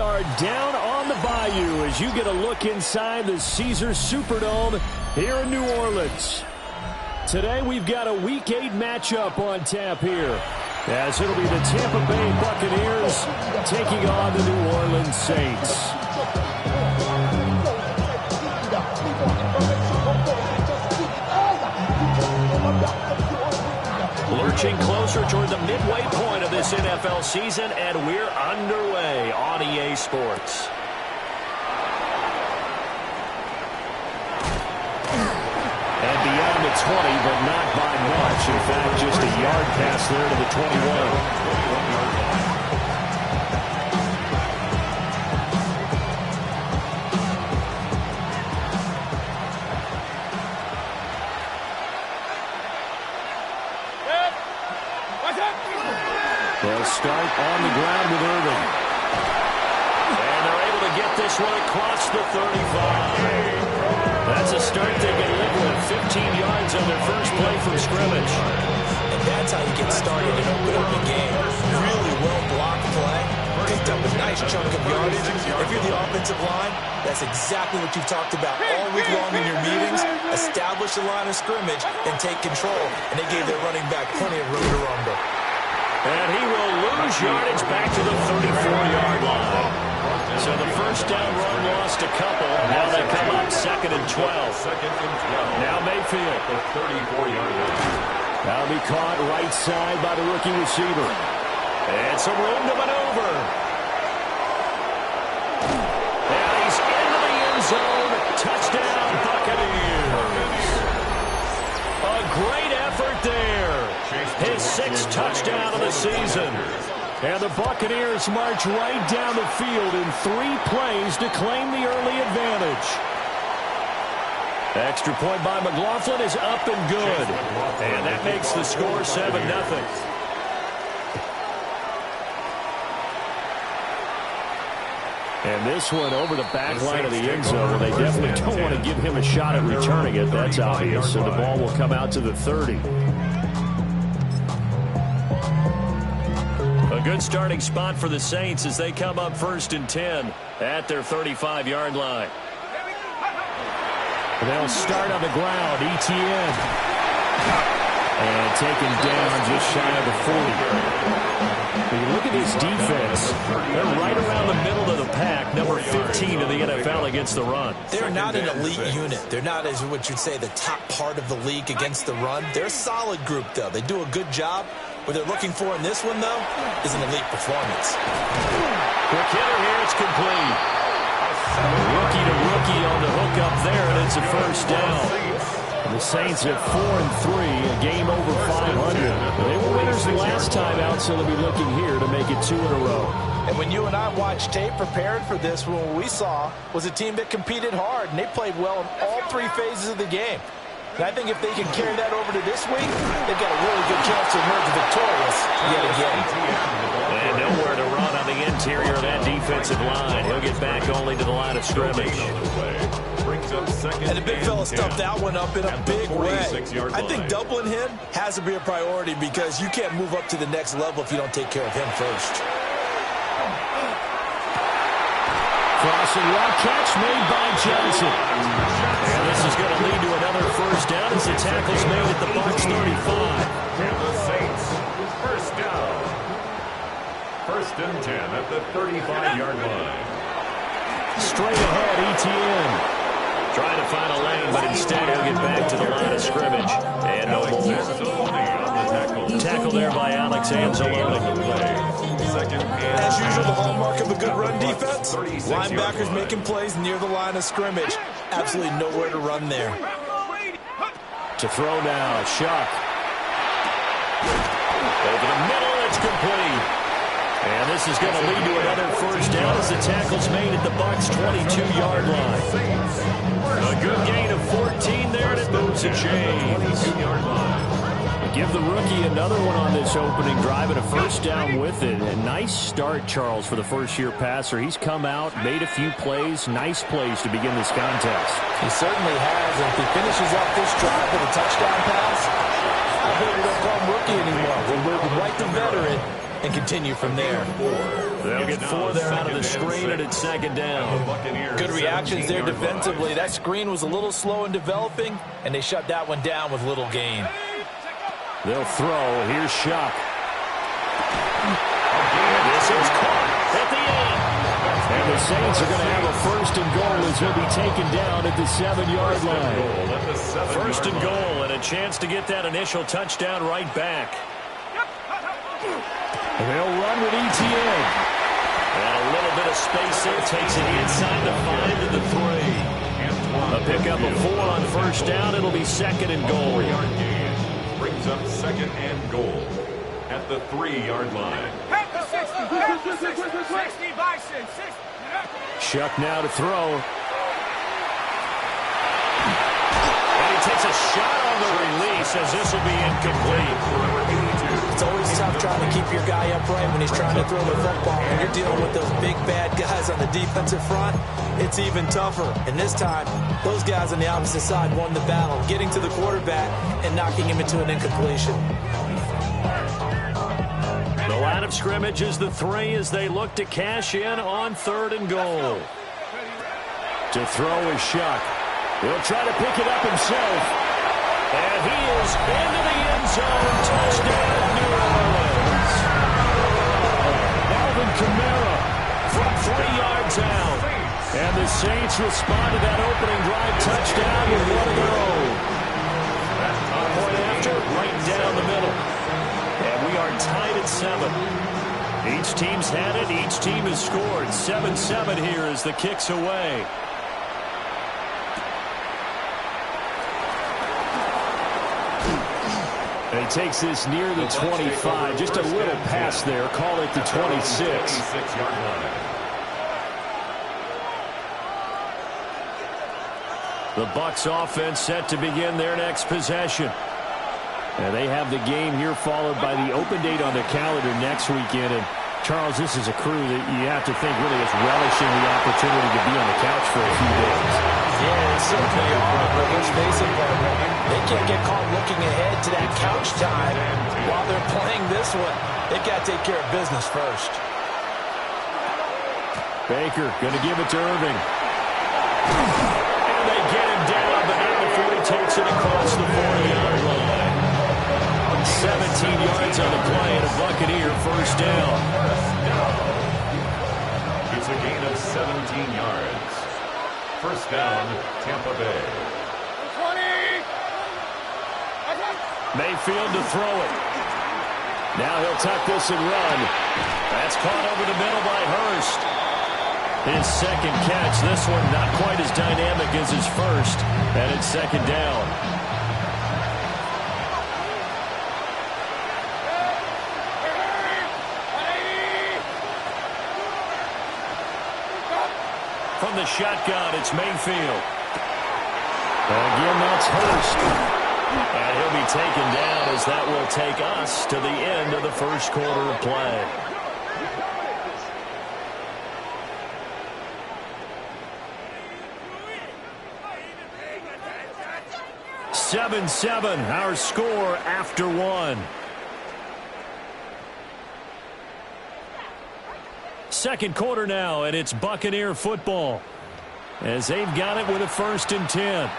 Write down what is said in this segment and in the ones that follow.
are down on the Bayou as you get a look inside the Caesars Superdome here in New Orleans. Today we've got a Week 8 matchup on tap here, as it'll be the Tampa Bay Buccaneers taking on the New Orleans Saints. Lurching closer toward the midway point of this NFL season, and we're underway on EA Sports. And beyond the 20, but not by much. In fact, just a yard pass there to the 21. They'll start on the ground with Irving. And they're able to get this one across the 35. That's a start they can live with. 15 yards on their first play from scrimmage. And that's how you get started and open up the game. Really well-blocked play. Picked up a nice chunk of yardage. If you're the offensive line, that's exactly what you've talked about all week long in your meetings. Establish the line of scrimmage and take control. And they gave their running back plenty of room to rumble. And he will lose yardage back to the 34-yard line. So the first down run lost a couple. Now they come up 2nd and 12. Now Mayfield. The 34-yard line. That'll be caught right side by the rookie receiver. And some room to maneuver. And he's into the end zone. Touchdown, Buccaneers. A great effort there. His 6th touchdown of the season. And the Buccaneers march right down the field in 3 plays to claim the early advantage. Extra point by McLaughlin is up and good. And that makes the score 7-0. And this one over the back line of the end zone. They definitely don't want to give him a shot at returning it. That's obvious. So the ball will come out to the 30. A good starting spot for the Saints as they come up 1st and 10 at their 35-yard line. They'll start on the ground. Etienne. And taken down just shy of the 40. When you look at this defense, they're right around the middle of the pack, number 15 in the NFL against the run. They're not an elite unit. They're not, as what you'd say, the top part of the league against the run. They're a solid group, though. They do a good job. What they're looking for in this one, though, is an elite performance. The killer here, it's complete. Rookie to rookie on the hook up there, and it's a first down. The Saints at 4-3, a game over 500. They were winners the last time out, so they'll be looking here to make it 2 in a row. And when you and I watched tape prepared for this, what we saw was a team that competed hard, and they played well in all 3 phases of the game. And I think if they can carry that over to this week, they've got a really good chance to emerge victorious yet again. And nowhere to run on the interior of that defensive line. He'll get back only to the line of scrimmage. And the big fella stuffed that one up in a big way. I think doubling him has to be a priority because you can't move up to the next level if you don't take care of him first. Crossing route catch made by Johnson. And this is going to lead to another first down as the tackle's made at the Bucs 35. The Saints, first down. 1st and 10 at the 35-yard line. Straight ahead, Etienne. Trying to find a lane, but instead he'll get back to the line of scrimmage. And no more. Tackle there by Alex Anzalone. As usual, the hallmark of a good run defense, linebackers making plays near the line of scrimmage. Absolutely nowhere to run there. To throw now, Shuck. Over the middle, it's complete. And this is going to lead to another first down as the tackle's made at the Bucs 22-yard line. A good gain of 14 there, and it moves the chains. Give the rookie another one on this opening drive and a first down with it. A nice start, Charles, for the first-year passer. He's come out, made a few plays, nice plays to begin this contest. He certainly has, and if he finishes off this drive with a touchdown pass, I hope we don't call him rookie anymore. We'll move him right to veteran and continue from there. They'll get 4 there out of the screen, and it's second down. Good reactions there defensively. That screen was a little slow in developing, and they shut that one down with little gain. They'll throw. Here's Shuck. This is caught at the 8. And the Saints are going to have a first and goal as he'll be taken down at the 7-yard line. First and goal, and a chance to get that initial touchdown right back. They'll run with ETN. And a little bit of space there. Takes it inside the 5 to the 3. A pickup of 4 on first down. It'll be second and goal. Brings up second and goal at the 3-yard line. 60 Bison, 60. Shuck now to throw. And he takes a shot on the release as this will be incomplete. It's always tough trying to keep your guy upright when he's trying to throw the football. When you're dealing with those big, bad guys on the defensive front, it's even tougher. And this time, those guys on the opposite side won the battle, getting to the quarterback and knocking him into an incompletion. The line of scrimmage is the 3 as they look to cash in on third and goal. To throw is Shuck. He'll try to pick it up himself. And he is into the end zone. Touchdown, New Orleans. Alvin Kamara from 3 yards out. And the Saints respond to that opening drive touchdown with one of their own. Point after, right down the middle. And we are tied at 7. Each team's had it. Each team has scored. 7-7 here as the kick's away. And he takes this near the 25. Just a little pass there. Call it the 26. 26-yard line. The Bucs offense set to begin their next possession. And they have the game here followed by the open date on the calendar next weekend. And Charles, this is a crew that you have to think really is relishing the opportunity to be on the couch for a few days. Yeah, it's certainly are, but let's face it, partner. They can't get caught looking ahead to that couch time while they're playing this one. They've got to take care of business first. Baker going to give it to Irving. And they get him down, but not before he takes it across the 40-yard line. 17 yards on the play and a Buccaneer first down. It's a gain of 17 yards. First down, Tampa Bay. 20. Mayfield to throw it. Now he'll tuck this and run. That's caught over the middle by Hurst. His second catch. This one not quite as dynamic as his first. And it's second down. From the shotgun, it's Mayfield. Again, that's Hurst. And he'll be taken down as that will take us to the end of the first quarter of play. Seven, our score after 1. Second quarter now, and it's Buccaneer football as they've got it with a 1st and 10.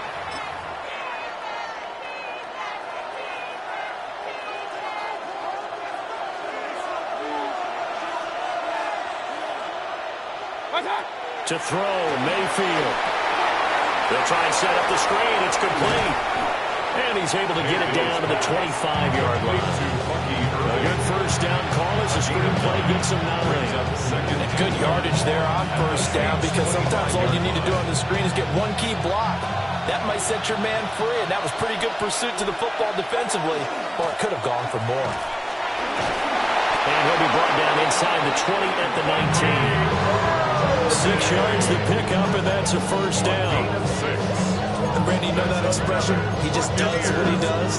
To throw, Mayfield. They'll try and set up the screen. It's complete. And he's able to get it down to the 25-yard line. A good first down call as the screen play gets him 9. And good yardage there on first down because sometimes all you need to do on the screen is get one key block. That might set your man free, and that was pretty good pursuit to the football defensively, or it could have gone for more. And he'll be brought down inside the 20 at the 19. 6 yards to pick up, and that's a first down. And Brandon, you know that expression? He just does what he does.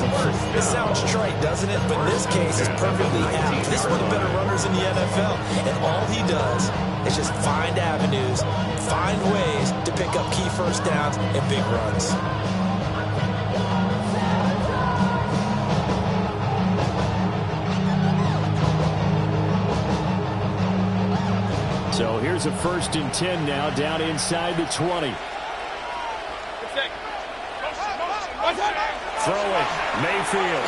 It sounds trite, doesn't it? But in this case, it's perfectly apt. This is one of the better runners in the NFL. And all he does is just find avenues, find ways to pick up key first downs and big runs. is a 1st and 10 now, down inside the 20. Throwing, Mayfield.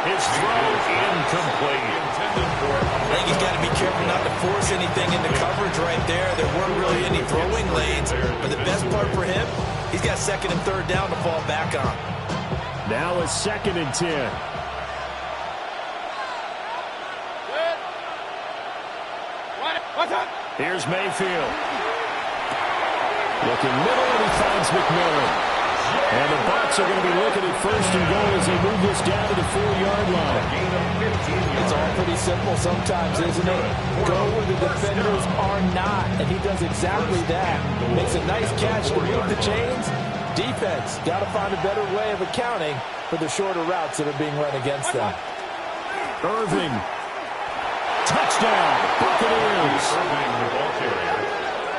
His throw incomplete. I think he's got to be careful not to force anything into coverage right there. There weren't really any throwing lanes, but the best part for him, he's got 2nd and 3rd down to fall back on. Now a 2nd and 10. Here's Mayfield. Looking middle, and he finds McMillan. And the Bucs are going to be looking at 1st and goal as they move this down to the 4-yard line. It's all pretty simple sometimes, isn't it? Go where the defenders are not, and he does exactly that. Makes a nice catch to move the chains. Defense got to find a better way of accounting for the shorter routes that are being run against them. Irving. Touchdown, Buccaneers. Irving, the ball carrier.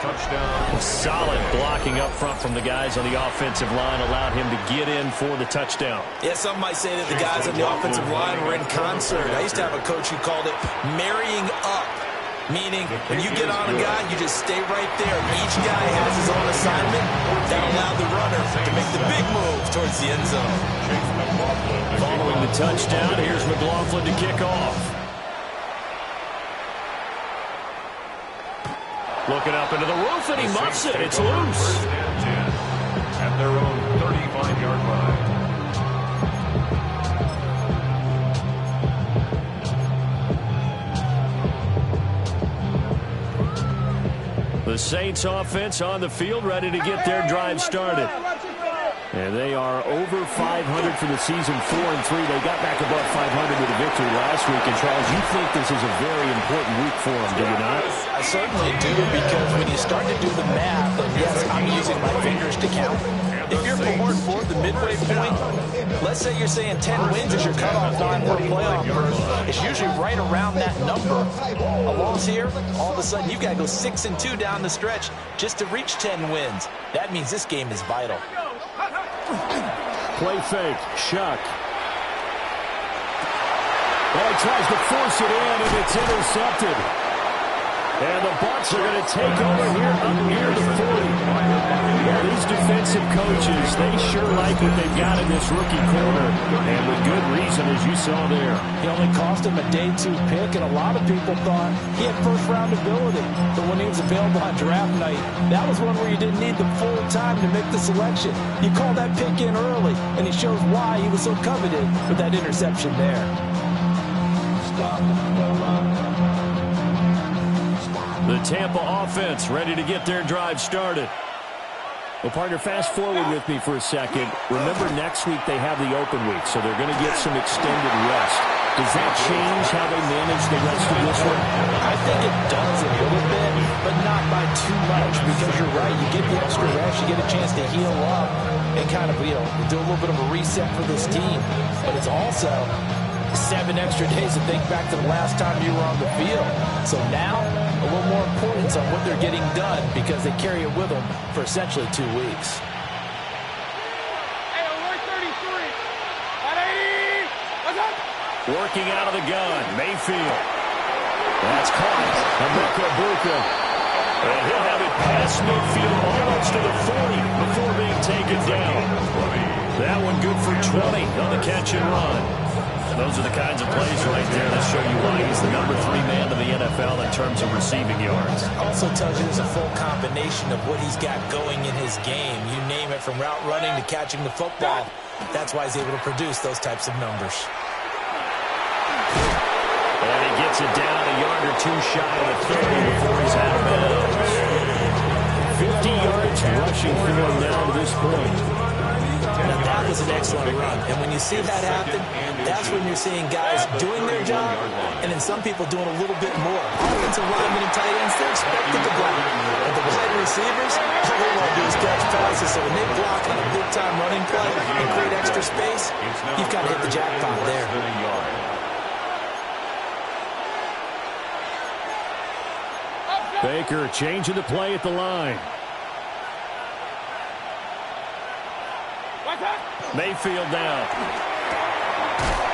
Touchdown. Solid blocking up front from the guys on the offensive line allowed him to get in for the touchdown. Yeah, some might say that the guys on the offensive line were in concert. I used to have a coach who called it marrying up, meaning when you get on a guy, you just stay right there. Each guy has his own assignment. That allowed the runner to make the big move towards the end zone. Following the touchdown, here's McLaughlin to kick off. Looking up into the roof, and he muffs it. It's loose. 1st and 10 at their own 35-yard line. The Saints offense on the field, ready to get their drive started. And they are over 500 for the season, 4-3. They got back above 500 with a victory last week. And, Charles, you think this is a very important week for them, do you not? I certainly do, because when you start to do the math, and yes, I'm using my fingers to count. If you're Fort Ford, the midway point, let's say you're saying 10 wins is your cutoff line for a playoff berth. It's usually right around that number. A loss here, all of a sudden you've got to go 6-2 down the stretch just to reach 10 wins. That means this game is vital. Play fake, Shuck. Well, he tries to force it in, and it's intercepted. And the Bucs are going to take over here up near the 40. Well, these defensive coaches, they sure like what they've got in this rookie corner. And with good reason, as you saw there. He only cost him a day 2 pick, and a lot of people thought he had first-round ability. But when he was available on draft night, that was one where you didn't need the full time to make the selection. You call that pick in early, and he shows why he was so coveted with that interception there. The Tampa offense ready to get their drive started. Well, partner, fast forward with me for a second. Remember, next week they have the open week, so they're going to get some extended rest. Does that change how they manage the rest of this one? I think it does a little bit, but not by too much, because you're right. You get the extra rest, you get a chance to heal up and kind of, do a little bit of a reset for this team. But it's also 7 extra days to think back to the last time you were on the field. So now, a little more importance on what they're getting done, because they carry it with them for essentially 2 weeks. Working out of the gun, Mayfield. That's caught. Emeka Egbuka. And he'll have it past midfield almost to the 40 before being taken down. That one good for 20 on the catch and run. Those are the kinds of plays right there that show you why he's the number 3 man in the NFL in terms of receiving yards. Also tells you there's a full combination of what he's got going in his game. You name it, from route running to catching the football. That's why he's able to produce those types of numbers. And he gets it down a yard or 2 shy of the 30 before he's out of bounds. 50 yards rushing for him now to this point. Now, that was an excellent run. And when you see that happen, that's when you're seeing guys doing their job, and then some people doing a little bit more. Offensive linemen and tight ends, they're expected to block. But the wide receivers, all they want to do is catch passes. So when they block on a big-time running play and create extra space, you've got to hit the jackpot there. Baker changing the play at the line. Mayfield down.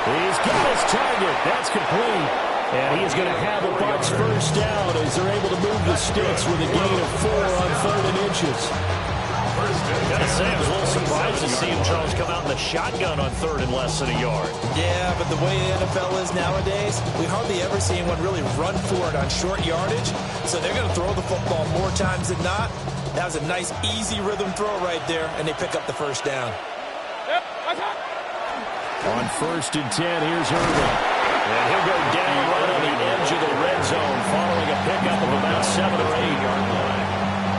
He's got his target. That's complete. And he is going to have a Bucs first down as they're able to move the sticks with a gain of 4 on 3rd and inches. Gotta say, I was a little surprised to see him, Charles, come out in the shotgun on 3rd and less than a yard. Yeah, but the way the NFL is nowadays, we hardly ever see anyone really run for it on short yardage. So they're going to throw the football more times than not. That was a nice, easy rhythm throw right there, and they pick up the first down. On 1st and 10, here's Irvin. And he'll go down right on the edge of the red zone following a pickup of about 7 or 8.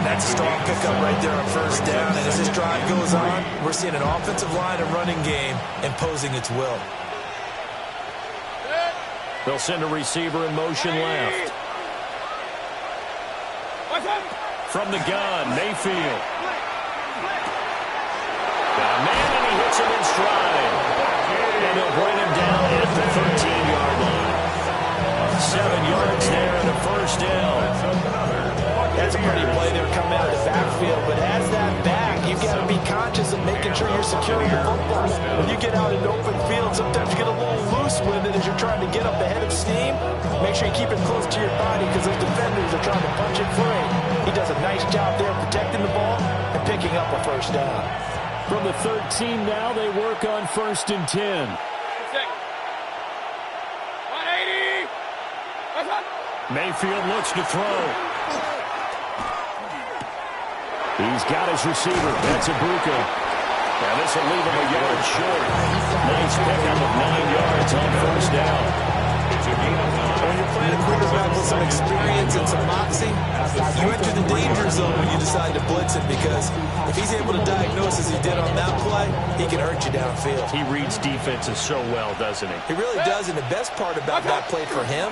That's a strong pickup right there on first down. And as this drive goes on, we're seeing an offensive line and running game imposing its will. They'll send a receiver in motion left. From the gun, Mayfield. Got a man, and he hits him in stride. And they'll bring him down at the 13-yard line. 7 yards there and a first down. That's a pretty play there coming out of the backfield, but as that back, you've got to be conscious of making sure you're securing the football. When you get out in open field, sometimes you get a little loose with it as you're trying to get up ahead of steam. Make sure you keep it close to your body because those defenders are trying to punch it free. He does a nice job there protecting the ball and picking up a first down. From the 13 now, they work on 1st and 10. 180. Mayfield looks to throw. He's got his receiver. That's Ibuka. Now this will leave him a yard short. Nice pickup of 9 yards on first down. When you're playing a quarterback with some experience and some moxie, you enter the danger zone when you decide to blitz him because if he's able to diagnose as he did on that play, he can hurt you downfield. He reads defenses so well, doesn't he? He really does, and the best part about that play for him,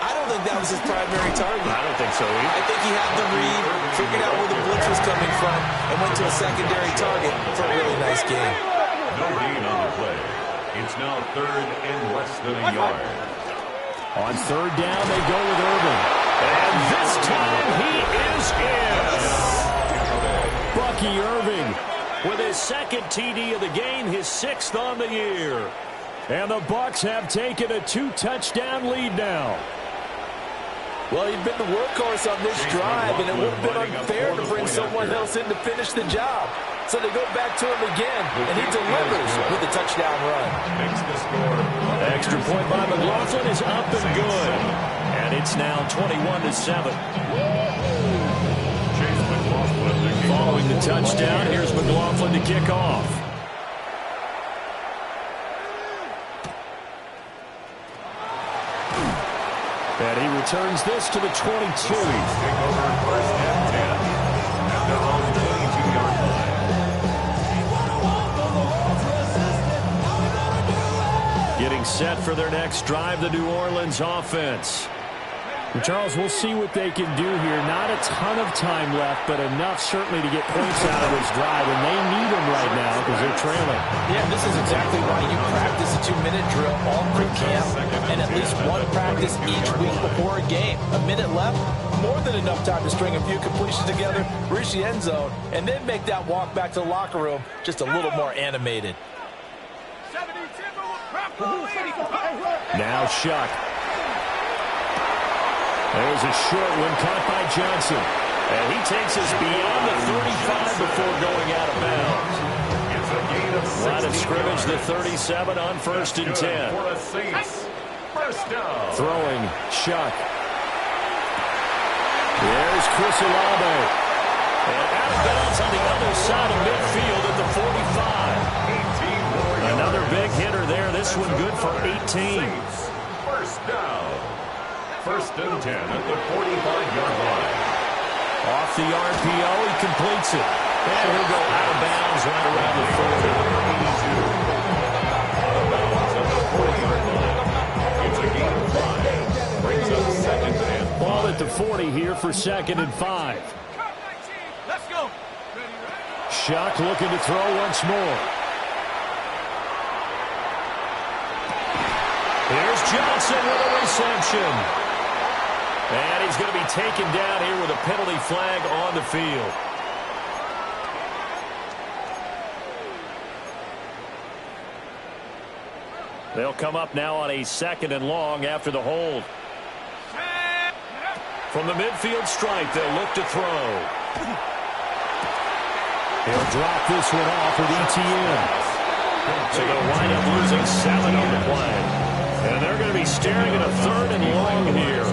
I don't think that was his primary target. I don't think so either. I think he had the read, figured out where the blitz was coming from, and went to a secondary target for a really nice game. No gain on the play. It's now 3rd and less than a yard. On 3rd down, they go with Irvin. And this time he is in. Bucky Irving with his 2nd TD of the game, his 6th on the year. And the Bucs have taken a 2-touchdown lead now. Well, he'd been the workhorse on this drive, and it would have been unfair to bring someone else in to finish the job. So they go back to him again, and he delivers with the touchdown run. Makes the score. Extra point by McLaughlin is up and good. And it's now 21-7. Chase McLaughlin. Following the touchdown, here's McLaughlin to kick off. And he returns this to the 22. Take over 1st and 10 at their own 22-yard line. Getting set for their next drive, the New Orleans offense. And Charles, we'll see what they can do here. Not a ton of time left, but enough certainly to get points out of this drive, and they need them right now because they're trailing. Yeah, this is exactly why you practice a 2-minute drill all pre-camp and at least one practice each week before a game. A minute left, more than enough time to string a few completions together, reach the end zone, and then make that walk back to the locker room just a little more animated. Now Shuck. There's a short one caught by Johnson. And he takes us beyond the 35 before going out of bounds. It's a gain of 6. Line of scrimmage, the 37 on 1st and 10. For a Saints. First down. Throwing, Shuck. There's Chris Olave. And out of bounds on the other side of midfield at the 45. Another big hitter there. This one good for 18. Saints. First down. 1st and 10 at the 45-yard line. Off the RPO, he completes it. And he'll go out of bounds right around the 40. Out of bounds at the 40-yard line. It's a gain of 5. Brings up 2nd and 5. Ball at the 40 here for 2nd and 5. Let's go. Shuck looking to throw once more. Here's Johnson with a reception. And he's going to be taken down here with a penalty flag on the field. They'll come up now on a 2nd and long after the hold. From the midfield stripe, they'll look to throw. He'll drop this one off with ETN. So they'll wind up losing 7 on the play. And they're going to be staring at a 3rd and long here.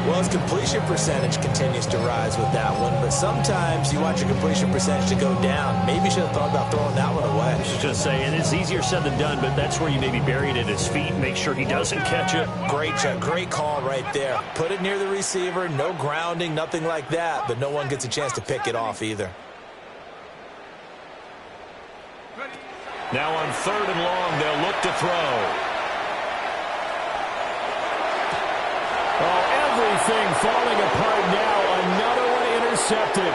Well, his completion percentage continues to rise with that one, but sometimes you want your completion percentage to go down. Maybe you should have thought about throwing that one away. I was just going to say, it is easier said than done, but that's where you maybe bury it at his feet and make sure he doesn't catch it. Great call right there. Put it near the receiver, no grounding, nothing like that, but no one gets a chance to pick it off either. Now on 3rd and long, they'll look to throw. Oh, everything falling apart now. Another one intercepted.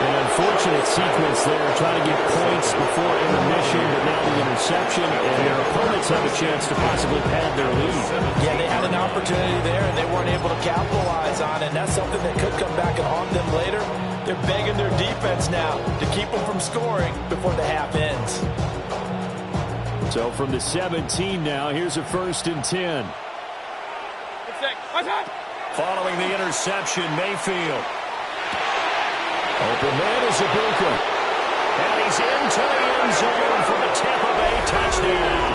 An unfortunate sequence there, trying to get points before intermission, but now the interception, and their opponents have a chance to possibly pad their lead. Yeah, they had an opportunity there, and they weren't able to capitalize on it, and that's something that could come back and haunt them later. They're begging their defense now to keep them from scoring before the half ends. So from the 17 now, here's a 1st and 10. Following the interception, Mayfield. Open man is Ibuka. And he's into the end zone for the Tampa Bay touchdown.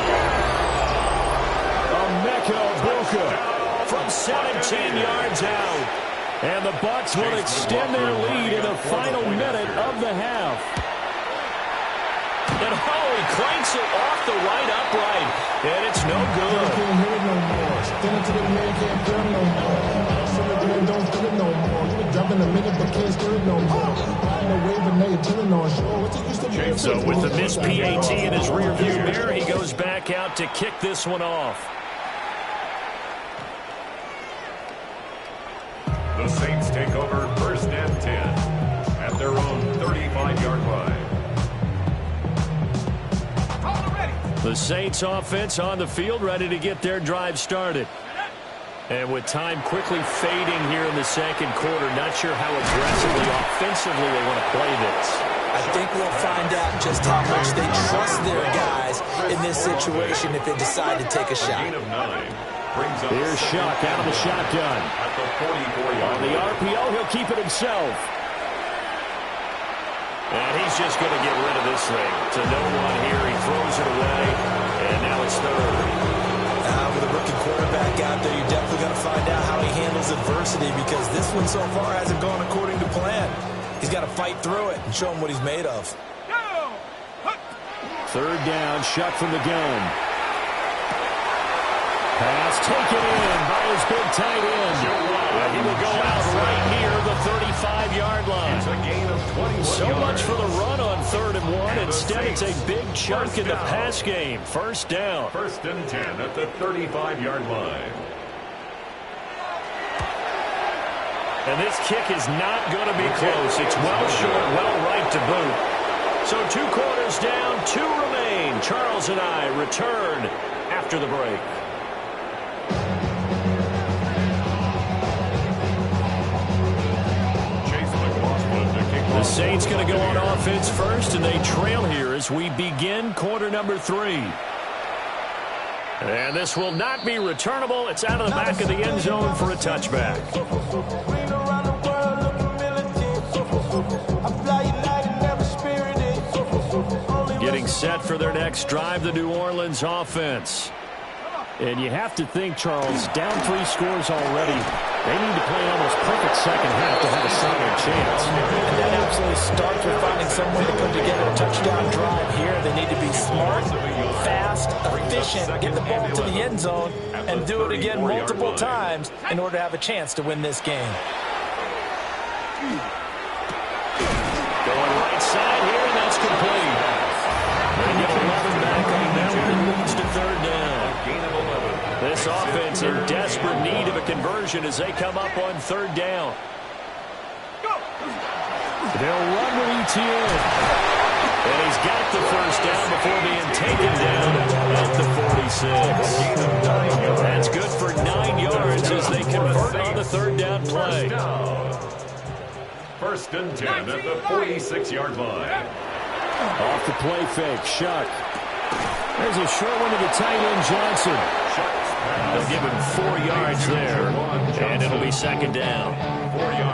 Emeka Ibuka from 17 yards out. And the Bucs will extend their lead in the final minute of the half. And he cranks it off the right upright. And it's no good. So with the missed PAT in his rearview mirror, he goes back out to kick this one off. The Saints take over 1st and 10 at their own 35-yard line. The Saints offense on the field, ready to get their drive started. And with time quickly fading here in the 2nd quarter, not sure how aggressively, offensively they want to play this. I think we'll find out just how much they trust their guys in this situation if they decide to take a shot. Gain of 9 brings up Here's Shuck out of the shotgun. at the 44-yard On the RPO, he'll keep it himself. And he's just going to get rid of this thing. To no one here, he throws it away, and now it's 3rd. With a rookie quarterback out there, you're definitely going to find out how he handles adversity because this one so far hasn't gone according to plan. He's got to fight through it and show him what he's made of. 3rd down, Shuck from the gun. Pass taken in by his big tight end. And he will go out right near the 35-yard line. It's a gain of 21 So yards. much for the run on 3rd and 1. Instead, it's a big chunk in the pass game. 1st down. 1st and 10 at the 35-yard line. And this kick is not going to be close. It's well short, well right to boot. So 2 quarters down, 2 remain. Charles and I return after the break. The Saints going to go on offense first, and they trail here as we begin quarter number 3. And this will not be returnable. It's out of the back of the end zone for a touchback. Getting set for their next drive, the New Orleans offense. And you have to think, Charles, down 3 scores already. They need to play almost perfect second half to have a solid chance. And that absolutely starts with finding some way to put together a touchdown drive here. They need to be smart, fast, efficient, get the ball to the end zone, and do it again multiple times in order to have a chance to win this game. Going right side here, and that's complete. They get 11 back on that one and moves to 3rd down. This offense in desperate need of a conversion as they come up on 3rd down. They'll run with ETN. And he's got the 1st down before being taken down at the 46. That's good for 9 yards as they convert on the 3rd down play. 1st and 10 at the 46-yard line. Off the play fake, Shuck. There's a short one to the tight end, Johnson. They'll give him 4 yards there, and it'll be second down.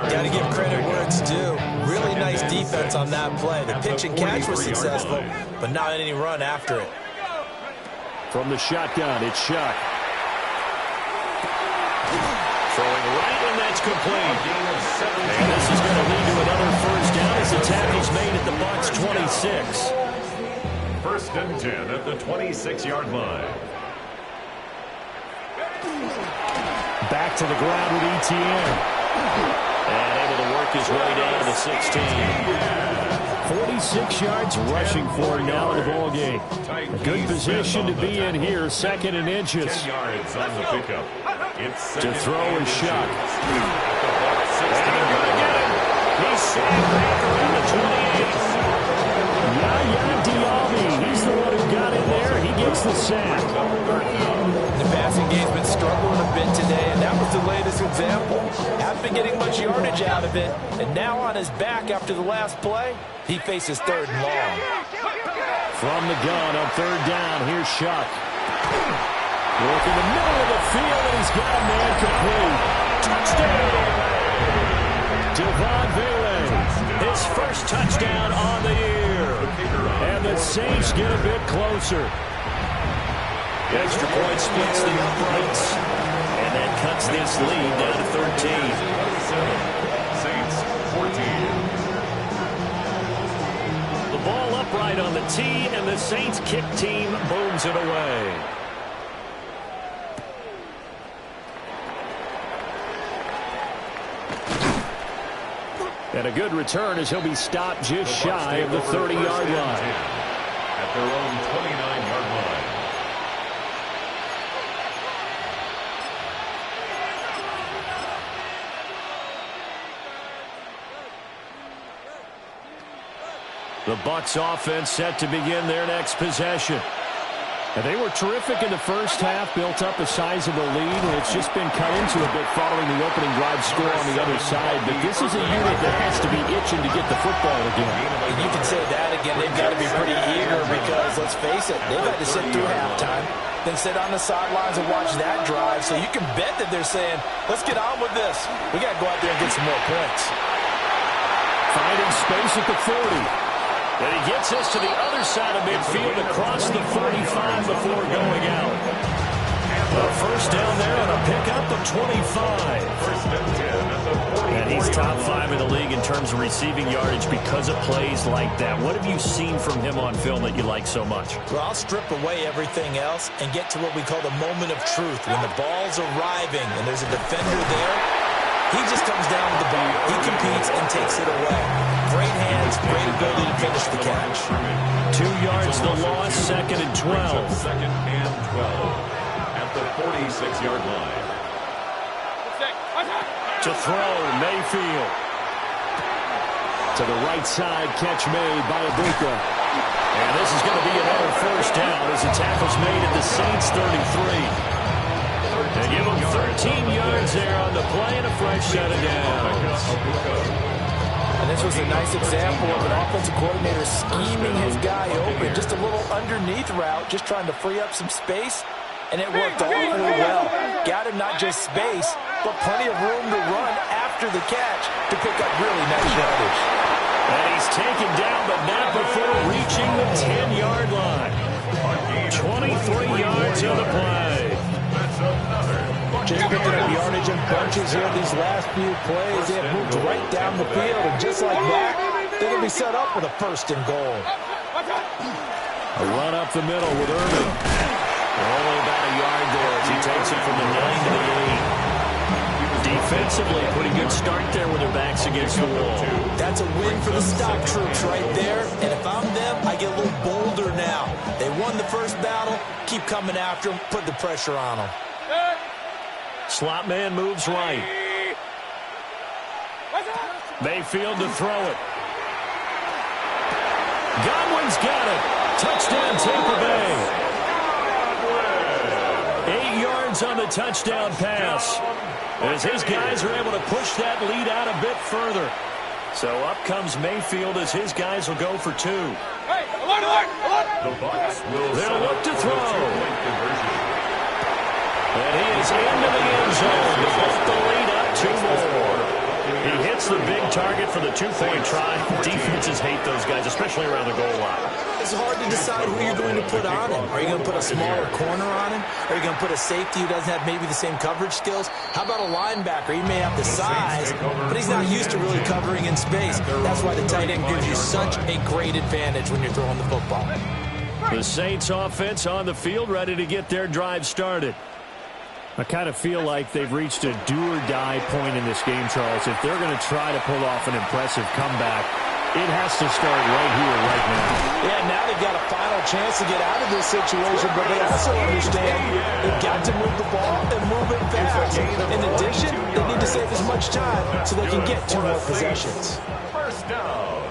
Got to give credit where it's due. Really nice defense on that play. The pitch and catch was successful, but not any run after it. From the shotgun, it's Shuck. Throwing right, and that's complete. And this is going to lead to another first down as the tackle's made at the Bucs 26. First and 10 at the 26-yard line. Back to the ground with Etienne. And able to work his way down to the 16. 46 yards rushing for him now in the ball game. A good position to be in here, second and inches. 10 yards on the pickup. To throw is Shuck. And they're going to get him. He's sacked back around the 28. Yaya Diaby, he's the one who got in there. He gets the sack. The passing game's been struggling a bit today, and that was the latest example. Hasn't been getting much yardage out of it, and now on his back after the last play, he faces third and long. From the gun on third down, here's Shuck. Look in the middle of the field, and he's got a man complete. Touchdown! Devon Vele, his first touchdown on the year. And the Saints get a bit closer. The extra point splits the uprights, and that cuts this lead down to 13. Saints 14. The ball upright on the tee, and the Saints kick team booms it away. And a good return as he'll be stopped just shy of the 30-yard line. At their own 29-yard line. The Bucs offense set to begin their next possession. And they were terrific in the first half, built up a sizable lead, and it's just been cut into a bit following the opening drive score on the other side. But this is a unit that has to be itching to get the football again. And you can say that again. They've got to be pretty eager because, let's face it, they've had to sit through halftime, then sit on the sidelines and watch that drive. So you can bet that they're saying, let's get on with this. We got to go out there and get some more points. Finding space at the 40. And he gets us to the other side of midfield across the 45 before going out. A first down there on a pickup of 25. First and 10 at the 40. And he's top 5 in the league in terms of receiving yardage because of plays like that. What have you seen from him on film that you like so much? Well, I'll strip away everything else and get to what we call the moment of truth. When the ball's arriving and there's a defender there, he just comes down with the ball. He competes and takes it away. Great hands, great ability to finish the catch. 2 yards the loss, second and 12. Second and 12 at the 46-yard line. To throw, Mayfield. To the right side, catch made by Ibuka. And this is going to be another first down as the tackle's made at the Saints 33. They give him 13 yards there on the play and a fresh set of downs. And this was a nice example of an offensive coordinator scheming his guy open. Just a little underneath route, just trying to free up some space. And it worked awfully well. Got him not just space, but plenty of room to run after the catch to pick up really nice yardage. And he's taken down, but not before reaching the 10-yard line. 23 yards on the play. Just picking up yardage in bunches here these last few plays. They have moved right down the field, and just like that, they're going to be set up with a first and goal. A run up the middle with Irvin. Only about a yard there as he takes it from the 9 to the 8. Defensively, pretty good start there with their backs against the wall. That's a win for the stock troops right there. And if I'm them, I get a little bolder now. They won the first battle. Keep coming after them. Put the pressure on them. Slot man moves right. Mayfield to throw it. Godwin's got it. Touchdown, Tampa Bay. 8 yards on the touchdown pass, as his guys are able to push that lead out a bit further. So up comes Mayfield as his guys will go for 2. Hey, alert, alert, alert! The Bucs will They'll look to throw. two-point conversion. And he is into the end zone to put the lead up 2 more. He hits the big target for the 2-point try. Defenses hate those guys, especially around the goal line. It's hard to decide who you're going to put on him. Are you going to put a smaller corner on him? Are you going to put a safety who doesn't have maybe the same coverage skills? How about a linebacker? He may have the size, but he's not used to really covering in space. That's why the tight end gives you such a great advantage when you're throwing the football. The Saints offense on the field, ready to get their drive started. I kind of feel like they've reached a do-or-die point in this game, Charles. If they're going to try to pull off an impressive comeback, it has to start right here, right now. Yeah, now they've got a final chance to get out of this situation, but they also understand they've got to move the ball and move it fast. In addition, they need to save as much time so they can get 2 more possessions. First down.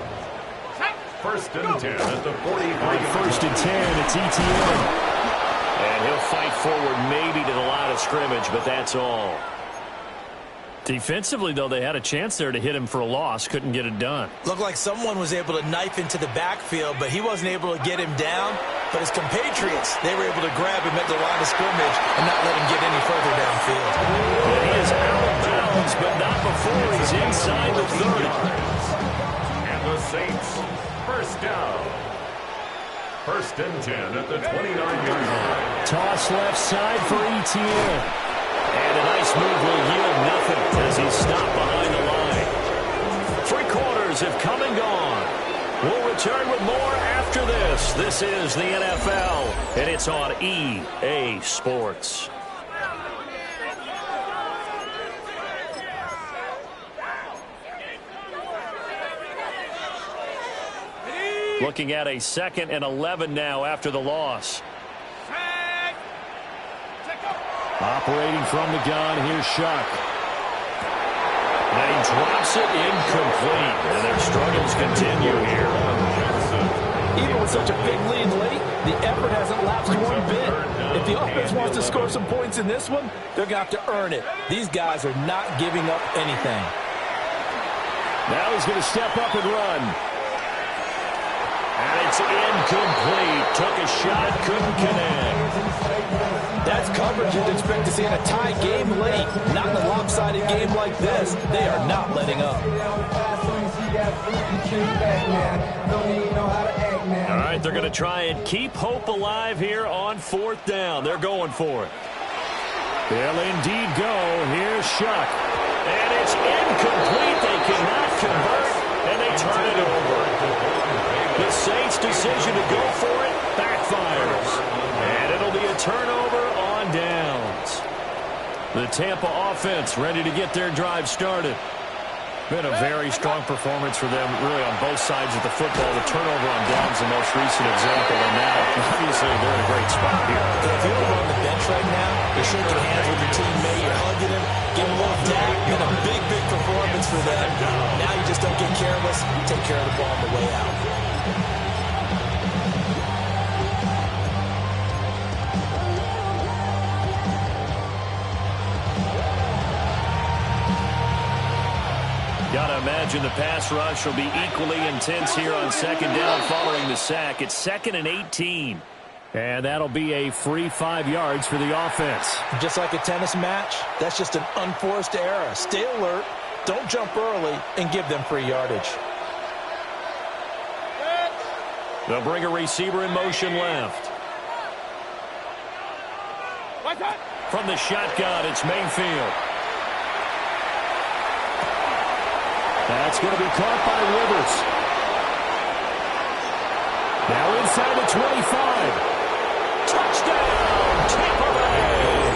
First and 10 at the 45. First and 10, it's ETN. And he'll fight forward maybe to the line of scrimmage, but that's all. Defensively, though, they had a chance there to hit him for a loss. Couldn't get it done. Looked like someone was able to knife into the backfield, but he wasn't able to get him down. But his compatriots, they were able to grab him at the line of scrimmage and not let him get any further downfield. And he is out of bounds, but not before he's inside the 30. And the Saints, first down. First and 10 at the 29-yard line. Toss left side for ETN. And a nice move will yield nothing as he's stopped behind the line. 3 quarters have come and gone. We'll return with more after this. This is the NFL, and it's on EA Sports. Looking at a 2nd and 11 now after the loss. Operating from the gun, here's Shuck. And he drops it incomplete. And their struggles continue here. Even with such a big lead late, the effort hasn't lapsed one bit. If the offense wants to score some points in this one, they're going to have to earn it. These guys are not giving up anything. Now he's going to step up and run. And it's incomplete. Took a shot, couldn't connect. That's coverage you'd expect to see in a tie game late. Not in a lopsided game like this. They are not letting up. All right, they're going to try and keep hope alive here on 4th down. They're going for it. They'll indeed go. Here's Shuck. And it's incomplete. They cannot convert, and they turn it over. The Saints' decision to go for it backfires. And it'll be a turnover on downs. The Tampa offense ready to get their drive started. Been a very strong performance for them, really, on both sides of the football. The turnover on downs, the most recent example, and now, obviously, they're in a great spot here. If you're on the bench right now, you're shaking hands with your teammate, you're hugging him, giving a little dap, been a big, big performance for them. Now you just don't get careless, take care of the ball on the way out. Got to imagine the pass rush will be equally intense here on 2nd down following the sack. It's 2nd and 18. And that'll be a free 5 yards for the offense. Just like a tennis match, that's just an unforced error. Stay alert, don't jump early, and give them free yardage. They'll bring a receiver in motion left. From the shotgun, it's Mayfield. That's going to be caught by Rivers. Now inside the 25. Touchdown, Tampa Bay.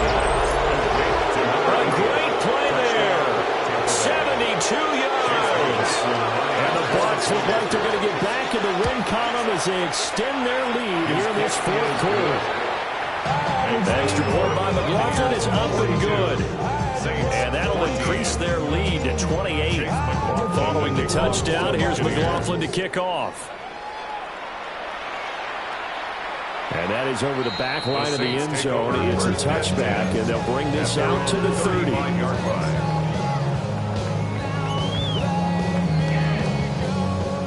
A great play there. 72 yards. And the Bucs look like they're going to get back in the win column as they extend their lead here in this 4th quarter. The extra point by McLaughlin is up and good. And that'll increase their lead to 28. Following the touchdown, here's McLaughlin to kick off. And that is over the back line of the end zone. It's a touchback, and they'll bring this out to the 30.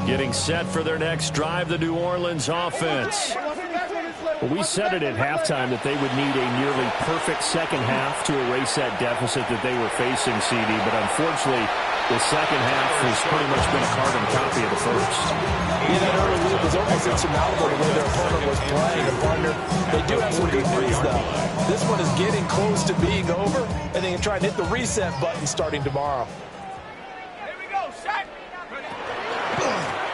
Getting set for their next drive, the New Orleans offense. Well, we said it at halftime that they would need a nearly perfect second half to erase that deficit that they were facing, CD. But unfortunately, the second half has pretty much been a carbon copy of the first. Yeah, that early lead was almost insurmountable the way their opponent was playing. And partner, they do have some good news, though. This one is getting close to being over, and they can try and hit the reset button starting tomorrow. Here we go, set.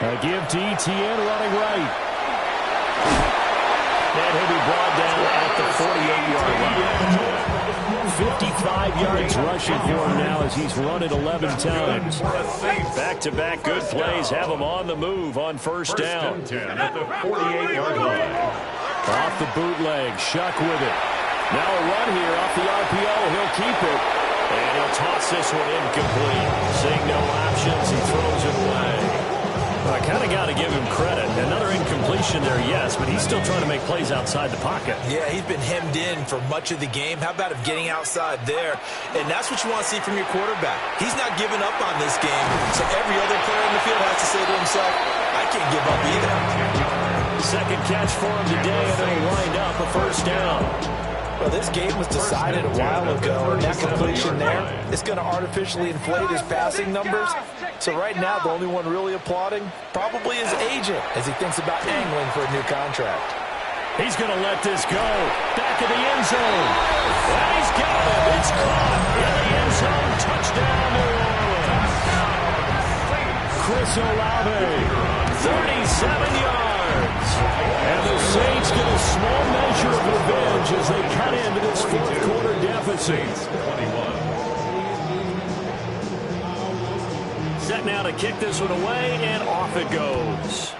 A give to Etienne running right. And he'll be brought down at the 48-yard line. 55 yards rushing for him now as he's run it 11 times. Back-to-back good plays have him on the move on first down. 10 at the 48-yard line. Off the bootleg, Shuck with it. Now a run here off the RPO. He'll keep it. And he'll toss this one incomplete. Seeing no options, he throws it away. I kind of got to give him credit. Another incompletion there, yes, but he's still trying to make plays outside the pocket. Yeah, he's been hemmed in for much of the game. How about him getting outside there? And that's what you want to see from your quarterback. He's not giving up on this game, so every other player in the field has to say to himself, I can't give up either. Second catch for him today, and it'll wind up a first down. Well, this game was decided a while ago, and that completion there is going to artificially inflate his passing numbers. So right now, the only one really applauding probably his agent as he thinks about angling for a new contract. He's going to let this go. Back of the end zone. And he's got it. It's caught in the end zone. Touchdown, New Orleans. Chris Olave, 37 yards. And the Saints get a small measure of revenge as they cut into this fourth quarter deficit. 21. Set now to kick this one away, and off it goes.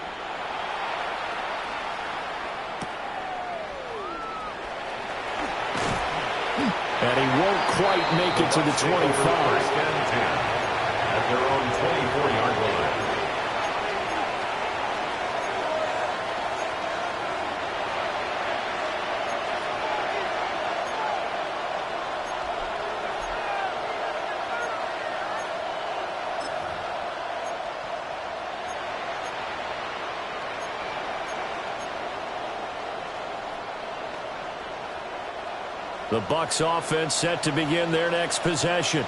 And he won't quite make it to the 25. First and 10 at their own 24-yard line. The Bucs offense set to begin their next possession.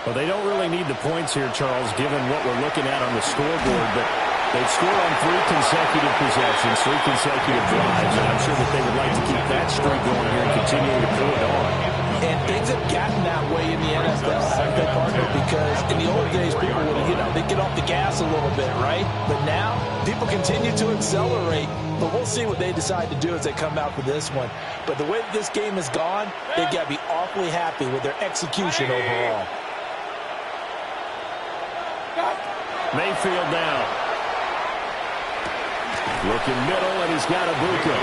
Well, they don't really need the points here, Charles, given what we're looking at on the scoreboard. But they've scored on 3 consecutive possessions, 3 consecutive drives, and I'm sure that they would like to keep that streak going here and continue to pull it on. And things have gotten that way in the NFL, haven't they, partner? Because in the old days, people would, they get off the gas a little bit, right? But now, people continue to accelerate. But we'll see what they decide to do as they come out for this one. But the way that this game has gone, they've got to be awfully happy with their execution overall. Mayfield now. Looking middle, and he's got Ibuka.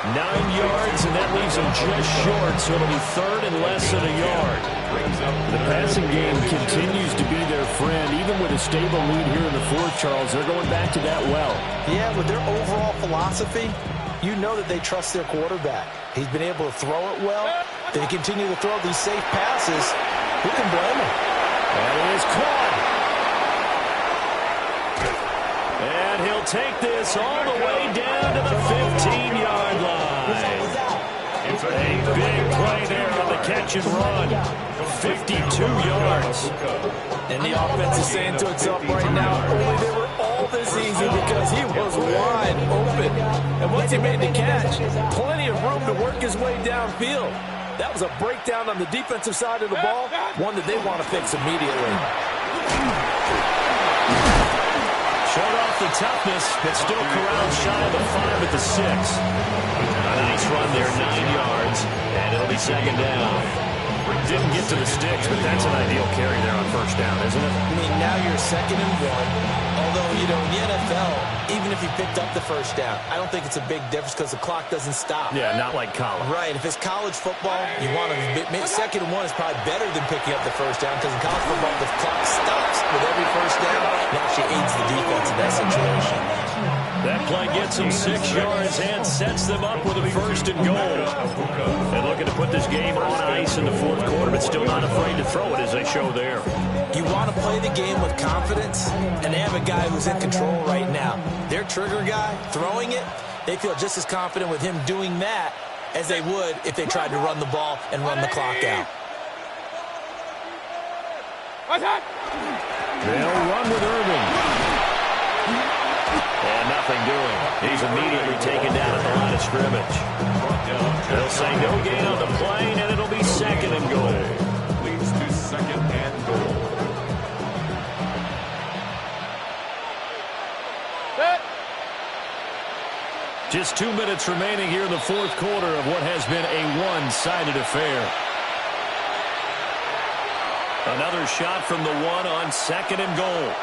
9 yards, and that leaves him just short, so it'll be third and less than a yard. The passing game continues to be their friend. Even with a stable lead here in the fourth, Charles, they're going back to that well. Yeah, with their overall philosophy, you know that they trust their quarterback. He's been able to throw it well. They continue to throw these safe passes. Who can blame him? And it is caught. And he'll take this all the way down to the 15-yard line. A big play there on the catch and run. 52 yards. And the offense is saying to itself right now, only they were all this easy because he was wide open. And once he made the catch, plenty of room to work his way downfield. That was a breakdown on the defensive side of the ball, one that they want to fix immediately. Showed off the toughness, but still corralled shy of the 5 at the 6. A nice run there, 9 yards, and it'll be second down. Didn't get to the sticks, but that's an ideal carry there on first down, isn't it? I mean, now you're 2nd and 1. Although, in the NFL, even if you picked up the first down, I don't think it's a big difference because the clock doesn't stop. Yeah, not like college. Right. If it's college football, you want to 2nd and 1 is probably better than picking up the first down because in college football, the clock stops with every first down. It actually aids the defense in that situation. That play gets them 6 yards and sets them up with a first and goal. And looking to put this game on ice in the fourth quarter, but still not afraid to throw it as they show there. You want to play the game with confidence, and they have a guy who's in control right now. Their trigger guy, throwing it, they feel just as confident with him doing that as they would if they tried to run the ball and run the clock out. They'll run with Irving. And nothing doing. He's immediately taken down at the line of scrimmage. They'll say no gain on the play, and it'll be second and goal. Leads to second and goal. Just 2 minutes remaining here in the fourth quarter of what has been a one-sided affair. Another shot from the one on second and goal.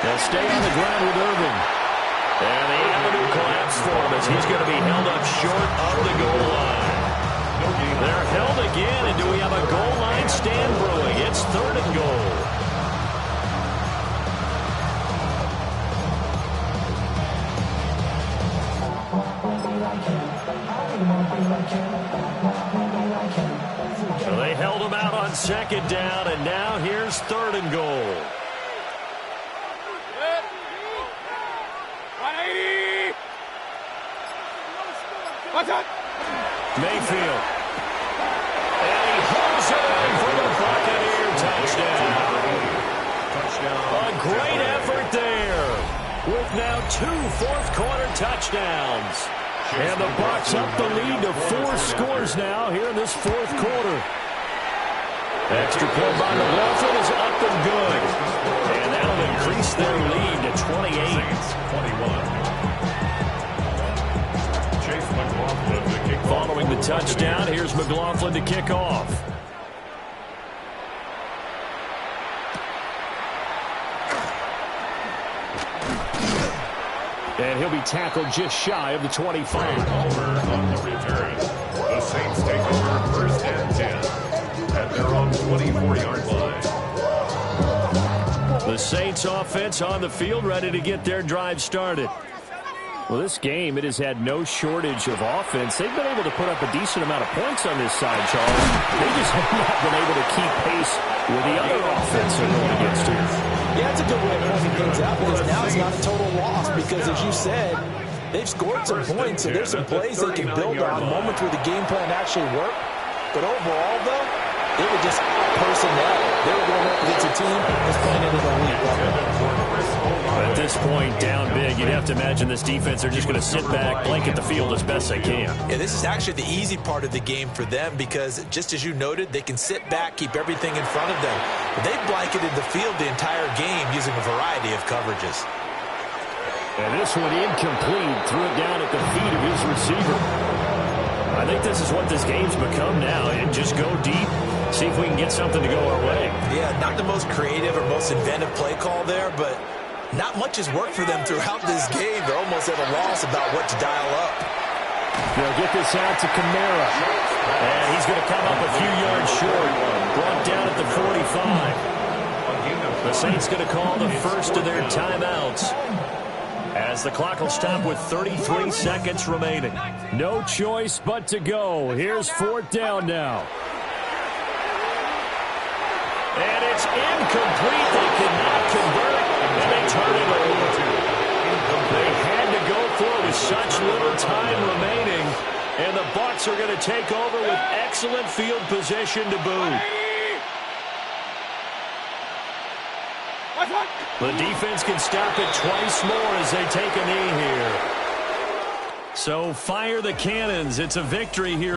They'll stay on the ground with Irving. And the avenue collapse for him as he's going to be held up short of the goal line. They're held again, and do we have a goal line stand brewing? It's third and goal. So they held him out on second down, and now here's third and goal. Mayfield. And he hooks it in for the Buccaneer touchdown. A great effort there with now 2 fourth-quarter touchdowns. And the Bucs up the lead to 4 scores now here in this fourth quarter. Extra point by McLaughlin is up and good. And that'll increase their lead to 28. 21. Following the touchdown, here's McLaughlin to kick off. And he'll be tackled just shy of the 25. Over on the return. The Saints take over first and 10 at their own 24-yard line. The Saints offense on the field, ready to get their drive started. Well, this game, it has had no shortage of offense. They've been able to put up a decent amount of points on this side, Charles. They just have not been able to keep pace with the other offense they're going against here. Yeah, it's a good way of pointing things out because now it's not a total loss because, as you said, they've scored some points, so there's some plays they can build on, moments where the game plan actually worked. But overall, though, they were just out personnel. They were going up against a team that's playing at an elite level. At this point, down big, you'd have to imagine this defense are just going to sit back, blanket the field as best they can. Yeah, this is actually the easy part of the game for them because, just as you noted, they can sit back, keep everything in front of them. But they've blanketed the field the entire game using a variety of coverages. And this one incomplete, threw it down at the feet of his receiver. I think this is what this game's become now, and just go deep, see if we can get something to go our way. Yeah, not the most creative or most inventive play call there, but not much has worked for them throughout this game. They're almost at a loss about what to dial up. They'll get this out to Kamara. And he's going to come up a few yards short. Brought down at the 45. The Saints going to call the first of their timeouts, as the clock will stop with 33 seconds remaining. No choice but to go. Here's fourth down now. And it's incomplete. They cannot convert, and they turn it over. They had to go for it with such little time remaining, and the Bucs are going to take over with excellent field position to boot. The defense can stop it twice more as they take a knee here. So fire the cannons. It's a victory here.